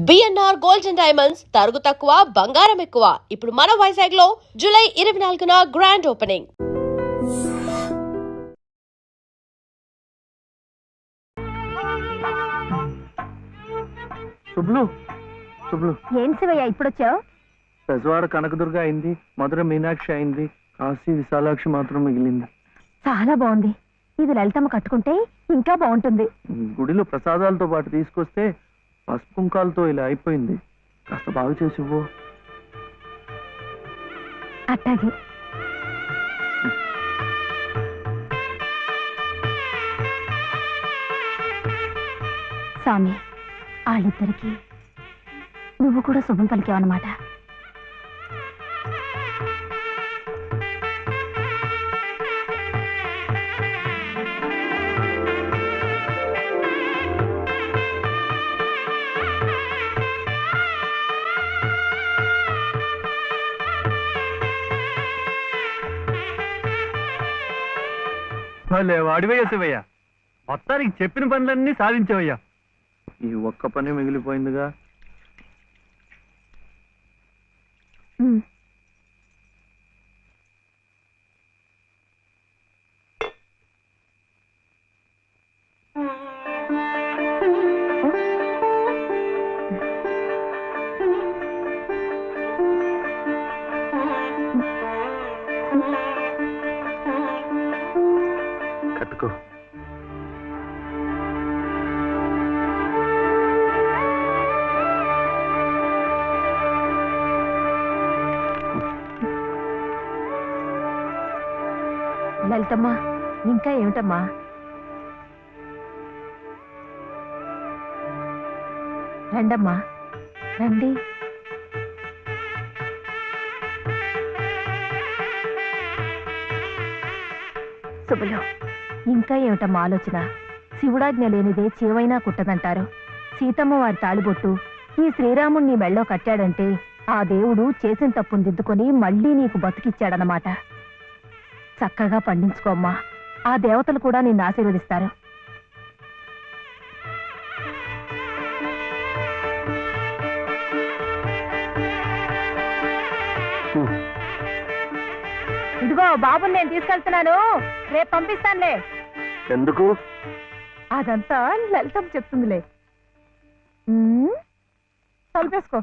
BNR gold and diamonds తరుగు తక్కువ బంగారం ఎక్కువ. ఇప్పుడు మన వైజాగ్ లో జూలై 24న గ్రాండ్ ఓపెనింగ్. ఏం శివయ్య ఇప్పుడొచ్చావు? పెజవాడ కనకదుర్గ అయింది, మధుర మీనాక్షి అయింది, కాశీ విశాలాక్షి మాత్రం మిగిలింది. చాలా బాగుంది. ఇది లలితమ్మ కట్టుకుంటే ఇంకా బాగుంటుంది. గుడిలో ప్రసాదాలతో పాటు తీసుకొస్తే పసుపు కుంకాలతో ఇలా అయిపోయింది. కాస్త బాగు చేసి ఇవ్వు. అట్టాగే. స్వామి, వాళ్ళిద్దరికి నువ్వు కూడా శుభం పలికావన్నమాట. వాడివయ్యా శివయ్య, మొత్తానికి చెప్పిన పనులన్నీ సాధించవయ్యా. ఈ ఒక్క పని మిగిలిపోయిందిగా. కట్టుకో. లలితమ్మా, ఇంకా ఏమిటమ్మా? రండమ్మా, రండి. శుభలో, ఇంకా ఏమిటమ్మా ఆలోచన? శివుడాజ్ఞ లేనిదే చీవైనా కుట్టదంటారు. సీతమ్మ వారి తాళిబొట్టు ఈ శ్రీరాముణ్ణి మెళ్ళో కట్టాడంటే ఆ దేవుడు చేసిన తప్పును దిద్దుకొని మళ్ళీ నీకు బతికిచ్చాడనమాట. చక్కగా పండించుకోమ్మా, ఆ దేవతలు కూడా నిన్ను ఆశీర్వదిస్తారు. ఇదిగో బాబుని నేను తీసుకెళ్తున్నాను, రేపు పంపిస్తానులే. ఎందుకు? అదంతా లలితం చెప్తుందిలే. కలిపేసుకో.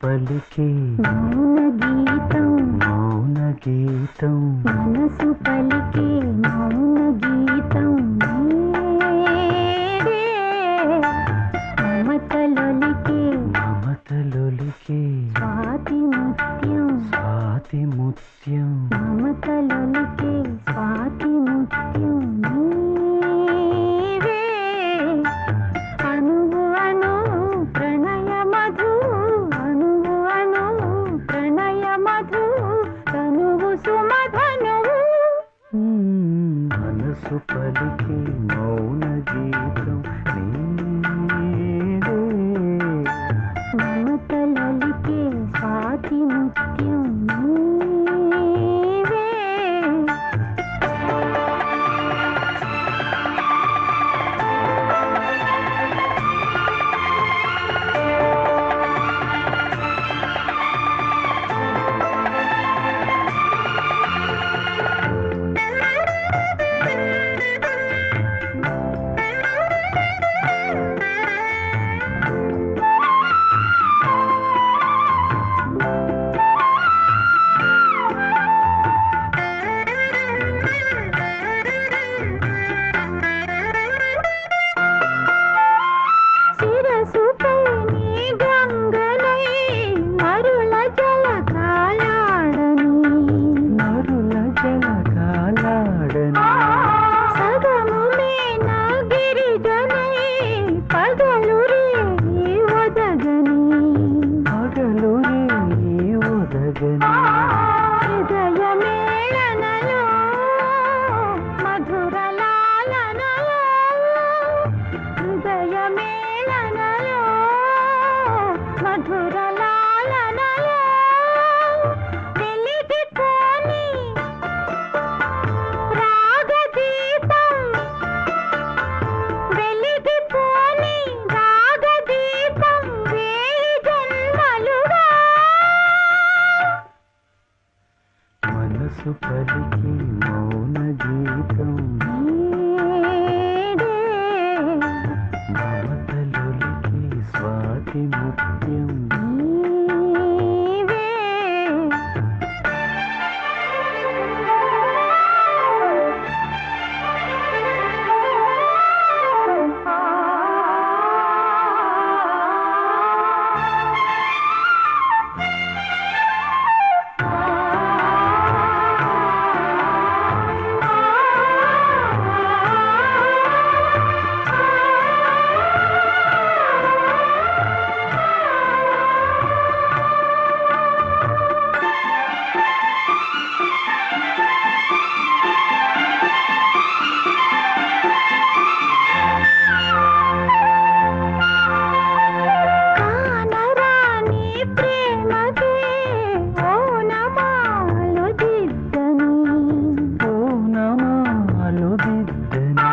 పలికి మౌన గీతం, మనసు పలికి మౌన గీతం, మమతలొలికి స్వాతి ముత్యం, స్వాతి ముత్యం, మమతలొలికి స్వాతి ముత్యం. శిరసుపై నీ గంగనై మరుల జలకాలాడని మరుల జలకాలాడని సగము మేన గిరిజనై పగలు రేయి ఒదగని పగలు రేయి ఒదగని హృదయ మేళనలో మధుర లాలనలో హృదయ మేళనలో మధుర లాలనలో వెలిగిపోని రాగదీపం వెలిగిపోని రాగదీపం వేయి జన్మలుగా మనసు పలికి మౌన గీతం నీడే మమతలొలికి స్వాతి ముత్యం నీవే కానరాని ప్రేమకే ఓనమాలు దిద్దని పూనమాలు దిద్దని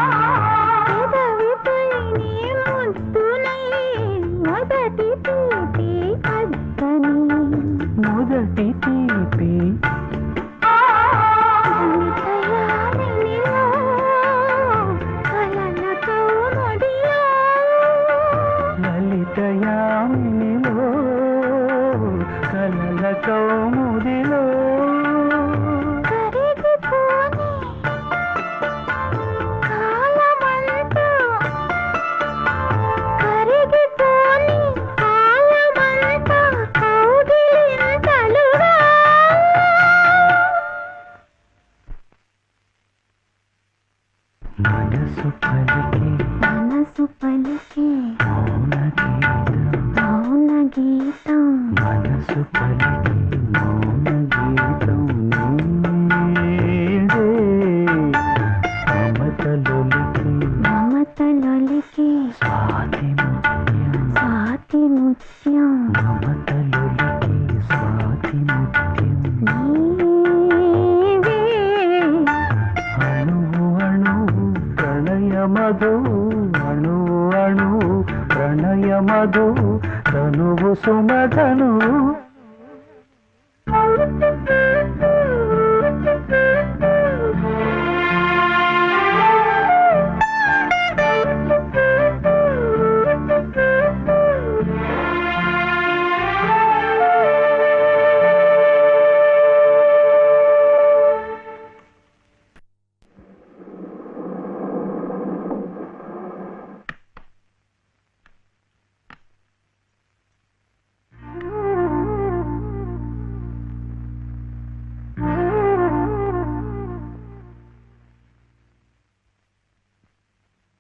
పెదవిపై నీ ముద్దునై మొదటి తీపి అద్దని మొదటి తీపి నితయామినిలో కలలతో ముడిలో లలితయామినిలో కలల కౌముదిలో కరిగిపోని కాలమంతా కరిగిపోని కాలమంతా కౌగిలింతలుగా మనసు పలికి మనసు పలికే మౌన గీతం మౌన గీతం మనసు పలికి మౌన గీతం నీడే మమతలొలికి మమతలొలికే స్వాతి ముత్యం స్వాతి ముత్యం మమతలొలికి స్వాతి ముత్యం నీవే అణువు అణువు ప్రణయ మధు అణువు అణువు ప్రణయ మధు తనువు సుమధను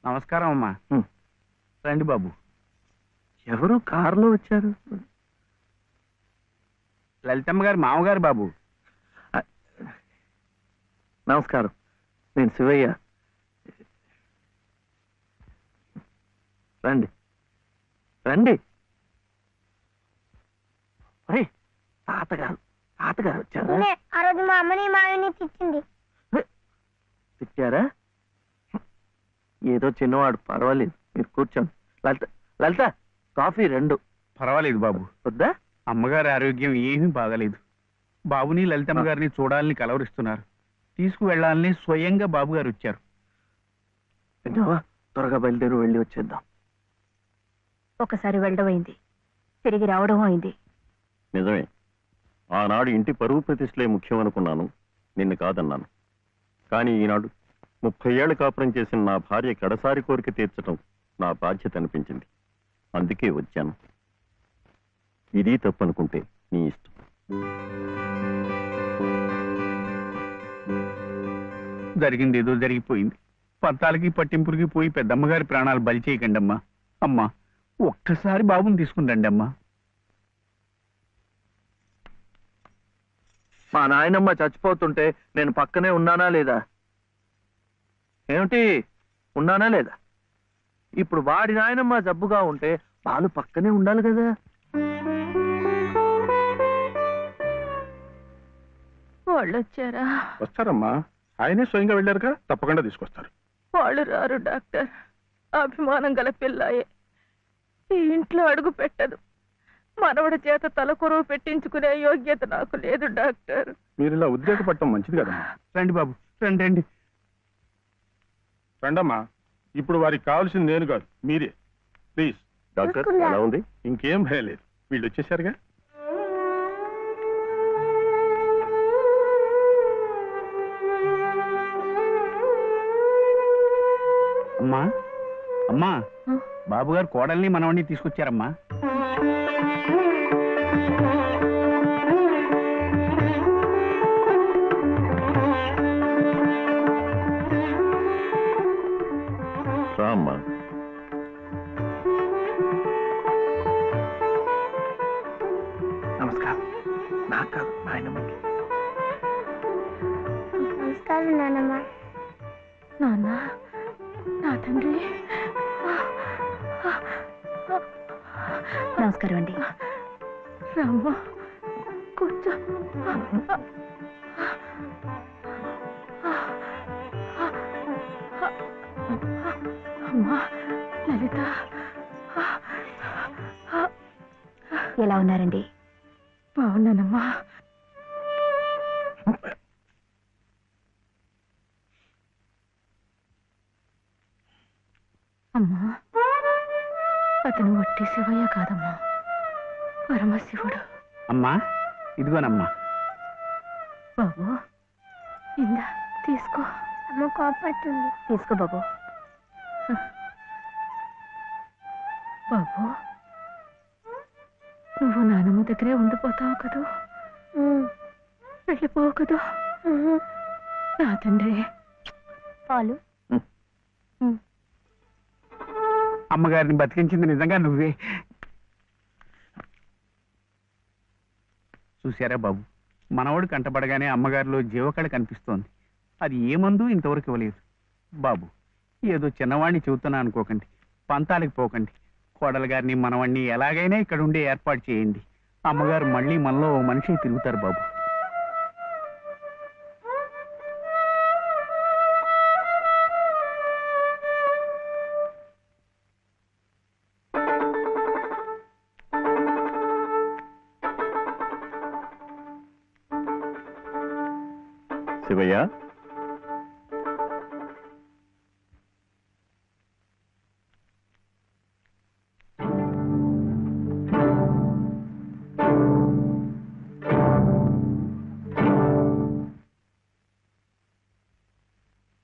నమస్కారం అమ్మా. రండి బాబు. ఎవరు కారులో వచ్చారు? లలితమ్మ గారి మామగారు బాబు. నమస్కారం, నేను శివయ్య. రండి రండి. తాతగారు తాతగారు వచ్చారా? ఆ రోజు మా అమ్మని మావిని తిట్టింది. తిట్టారా? ఏదో చిన్నవాడు, పర్వాలేదు, మీరు కూర్చోండి. లలిత లలిత కాఫీ 2. పర్వాలేదు బాబు. వద్దా? అమ్మగారి ఆరోగ్యం ఏమీ బాగలేదు. బాబుని లలితమ్మ గారిని చూడాలని కలవరిస్తున్నారు. తీసుకువెళ్లాలని స్వయంగా బాబు గారు వచ్చారు. విన్నావా? త్వరగా బయలుదేరి వెళ్ళి వచ్చేద్దాం. ఒకసారి వెళ్ళడం అయింది, తిరిగి రావడం అయింది. నిజమే, ఆనాడు ఇంటి పరువు ప్రతిష్టలే ముఖ్యం అనుకున్నాను, నిన్ను కాదన్నాను. కానీ ఈనాడు 30 ఏళ్ల కాపురం చేసిన నా భార్య కడసారి కోరిక తీర్చడం నా బాధ్యత అనిపించింది. అందుకే వచ్చాను. ఇది తప్పనుకుంటే నీ ఇష్టం. జరిగింది ఏదో జరిగిపోయింది. పత్తాలకి పట్టింపులకి పోయి పెద్దమ్మగారి ప్రాణాలు బలి చేయకండి అమ్మా. అమ్మా, ఒక్కసారి బాబుని తీసుకుంటండి అమ్మా. మా నాయనమ్మ చచ్చిపోతుంటే నేను పక్కనే ఉన్నానా లేదా? ఏమిటి, ఉన్నానా లేదా? ఇప్పుడు వాడి నాయనమ్మ జబ్బుగా ఉంటే వాళ్ళు పక్కనే ఉండాలి కదా. వాళ్ళు వచ్చారా? వస్తారమ్మా, ఆయనే స్వయంగా వెళ్ళారుగా, తప్పకుండా తీసుకొస్తారు. వాళ్ళు రారు డాక్టర్. అభిమానం గల పిల్లాయే ఈ ఇంట్లో అడుగు పెట్టదు. మనవడి చేత తలకొరవ పెట్టించుకునే యోగ్యత నాకు లేదు డాక్టర్. మీరు ఇలా ఉద్రేకపడటం మంచిది కదమ్మా. రండి బాబు, రండి రండి. రండమ్మా, ఇప్పుడు వారికి కావాల్సింది నేను కాదు, మీరే. ప్లీజ్. డాక్టర్ ఎలా ఉంది? ఇంకేం భయం లేదు, వీళ్ళు వచ్చేసారుగా. అమ్మా, అమ్మా, బాబు గారు కోడల్ని మనవడిని తీసుకొచ్చారమ్మా. రామ్మా. నమస్కారం. నాకు కాదు, నాయనమ్మకి. నమస్కారం నాన్నమ్మ. నాన్న, నా తండ్రి. నమస్కారం అండి. రామ్మ, కూర్చో. అమ్మా లలిత, ఎలా ఉన్నారండి? బాగున్నానమ్మా. అమ్మా, అతను ఒట్టి శివయ్య కాదమ్మా, పరమశివుడు. అమ్మా, ఇదిగోనమ్మా. బాబు, ఇందా తీసుకో. అమ్మ కోపడుతుంది. తీసుకో బాబు. బాబు, నువ్వు నానమ్మ దగ్గరే ఉండిపోతావు కదూ, వెళ్ళిపోవు కదూ. నా తండ్రి. పాలు. అమ్మగారిని బతికించింది నిజంగా నువ్వే. చూశారా బాబు, మనవడు కంటపడగానే అమ్మగారిలో జీవకళ కనిపిస్తోంది. అది ఏ మందు ఇంతవరకు ఇవ్వలేదు. బాబు, ఏదో చిన్నవాడిని చెబుతున్నా అనుకోకండి, పంతాలకు పోకండి. కోడలు గారిని మనవాణ్ణి ఎలాగైనా ఇక్కడ ఉండే ఏర్పాటు చేయండి. అమ్మగారు మళ్ళీ మనలో ఓ మనిషి తిరుగుతారు బాబు. శివయ్య,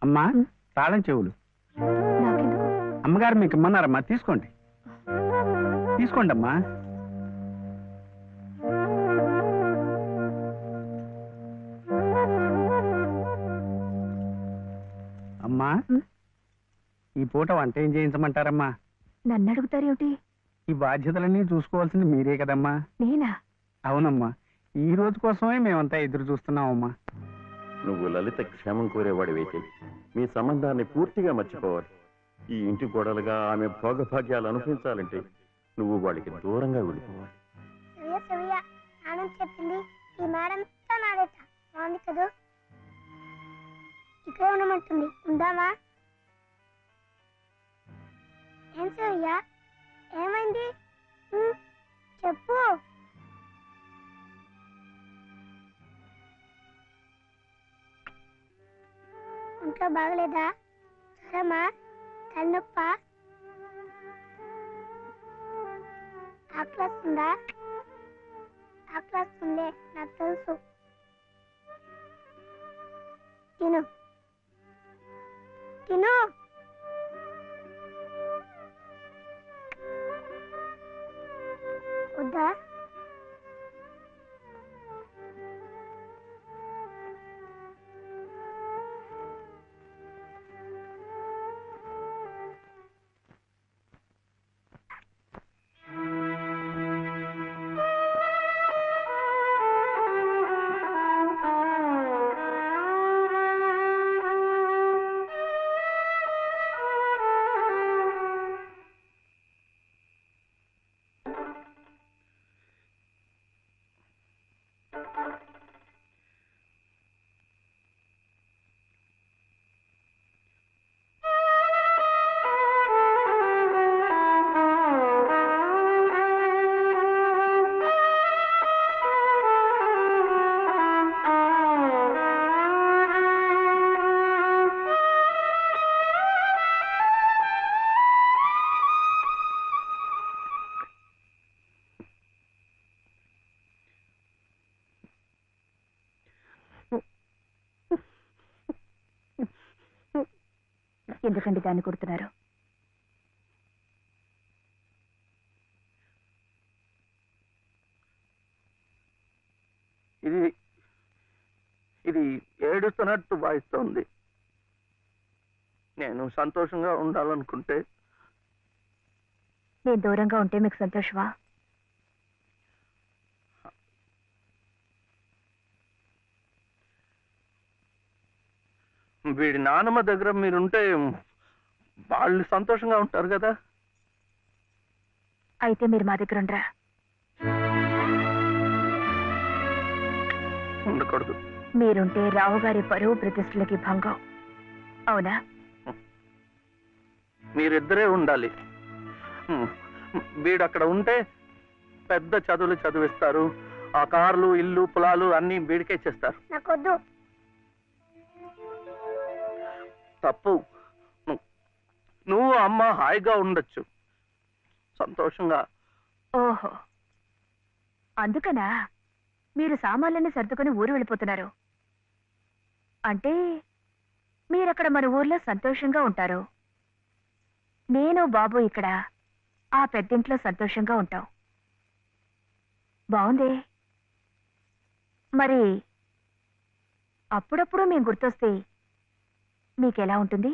అమ్మా, తాళం చెవులు. నాకెందుకు? అమ్మగారు మీకు ఇమ్మన్నారమ్మా, తీసుకోండి. తీసుకోండి అమ్మా. అమ్మా, ఈ పూట వంట ఏం చేయించమంటారమ్మా? నన్ను అడుగుతారేమిటి? ఈ బాధ్యతలన్నీ చూసుకోవాల్సింది మీరే కదమ్మా. నేనా? అవునమ్మా, ఈ రోజు కోసమే మేమంతా ఎదురు చూస్తున్నామమ్మా. నువ్వు లలిత క్షేమం కోరేవాడివైతే మీ సంబంధాన్ని పూర్తిగా మర్చిపోవాలి. ఈ ఇంటి గోడలుగా ఆమె భోగభాగ్యాలు అనుభవించాలంటే నువ్వు వాడికి దూరంగా వెళ్ళిపోవాలి. సవ్య సవ్య నాన్న చెప్పింది ఈ మేడంతో నాడేట బాగుంది కదూ. ఇక్కడే ఉండమంటుంది, ఉందామా? ఏం సవ్య, ఏమైంది? చెప్పు. ఇంట్లో బాగలేదా? జ్వరమా? తలనొప్ప? ఆకలిస్తుందా? ఆకలిస్తుందే, నాకు తెలుసు. తిను తిను. వద్దా? ఎందుకండి దాన్ని కొడుతున్నారు? ఇది ఇది ఏడుస్తున్నట్టు వాయిస్తోంది. నేను సంతోషంగా ఉండాలనుకుంటే నేను దూరంగా ఉంటే మీకు సంతోషమా? వీడి నాన్నమ్మ దగ్గర మీరుంటే వాళ్ళు సంతోషంగా ఉంటారు కదా. అయితే మీరు మా దగ్గర ఉండరా? ఉండకూడదు. మీరుంటే రావుగారి పరువు ప్రతిష్టలకి భంగం. అవునా? మీరిద్దరే ఉండాలి. వీడు అక్కడ ఉంటే పెద్ద చదువులు చదివిస్తారు. ఆ కార్లు, ఇల్లు, పొలాలు అన్నీ వీడికే చేస్తారు. నాకొద్దు. తప్పు. నువ్వు అమ్మ హాయిగా ఉండొచ్చు, సంతోషంగా. ఓహో, అందుకనా మీరు సామాన్లన్నీ సర్దుకొని ఊరు వెళ్ళిపోతున్నారు? అంటే మీరక్కడ మన ఊర్లో సంతోషంగా ఉంటారు, నేను బాబు ఇక్కడ ఆ పెద్దింట్లో సంతోషంగా ఉంటాం. బాగుంది. మరి అప్పుడప్పుడు మేము గుర్తొస్తే మీకెలా ఉంటుంది?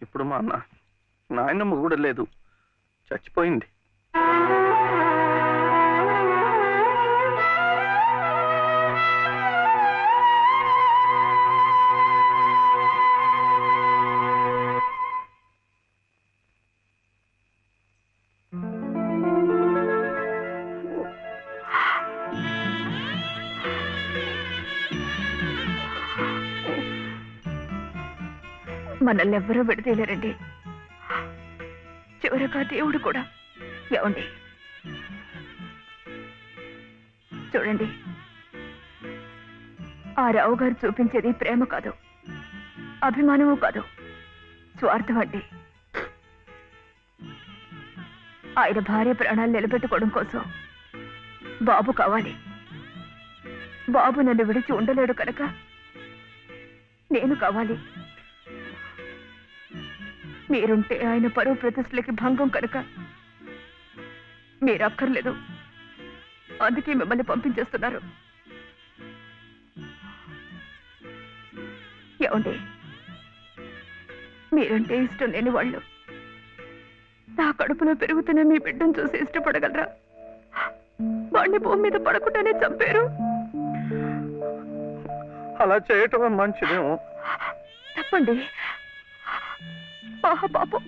ఇప్పుడు మా నాయనమ్మ కూడా లేదు, చచ్చిపోయింది. మనల్ని ఎవ్వరూ విడదీయలేరండి, చివరగా దేవుడు కూడా. ఏమండి చూడండి, ఆ రావు గారు చూపించేది ప్రేమ కాదు, అభిమానము కాదు, స్వార్థం అండి. ఆయన భార్య ప్రాణాలు నిలబెట్టుకోవడం కోసం బాబు కావాలి. బాబు నన్ను విడిచి ఉండలేడు కనుక నేను కావాలి. మీరుంటే ఆయన పరువు ప్రతిష్టలకి భంగం కనుక మీరు అక్కర్లేదు, అందుకే మిమ్మల్ని పంపించేస్తున్నారు. ఏమండి, మీరంటే ఇష్టం లేని వాళ్ళు నా కడుపులో పెరుగుతున్న మీ బిడ్డను చూసి ఇష్టపడగలరా? వాడిని భూమి మీద పడకుండానే చంపారు. అలా చేయటం మంచిదేమో. తప్పండి. పాపం,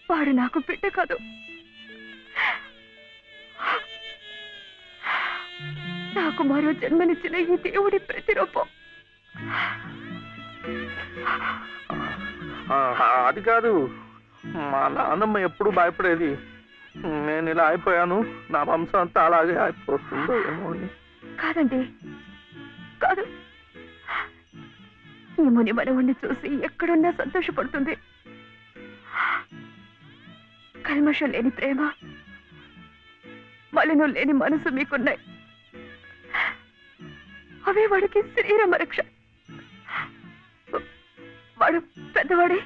వాడు నాకు బిడ్డ కాదు, నాకు మరో జన్మనిచ్చిన ఈ దేవుడి ప్రతిరూపం. అది కాదు, మా నాన్నమ్మ ఎప్పుడు భయపడేది నేను ఇలా అయిపోయాను, నా వంశం అంతా అలాగే అయిపోతుందో ఏమో అని. కాదండి, కాదు, ఈ ముని మనవుణ్ణి చూసి ఎక్కడున్నా సంతోషపడుతుంది. కల్మషం లేని ప్రేమ, మలినం లేని మనసు మీకున్నాయి. అవే వాడికి శ్రీరామ రక్ష. వాడు పెద్దవాడే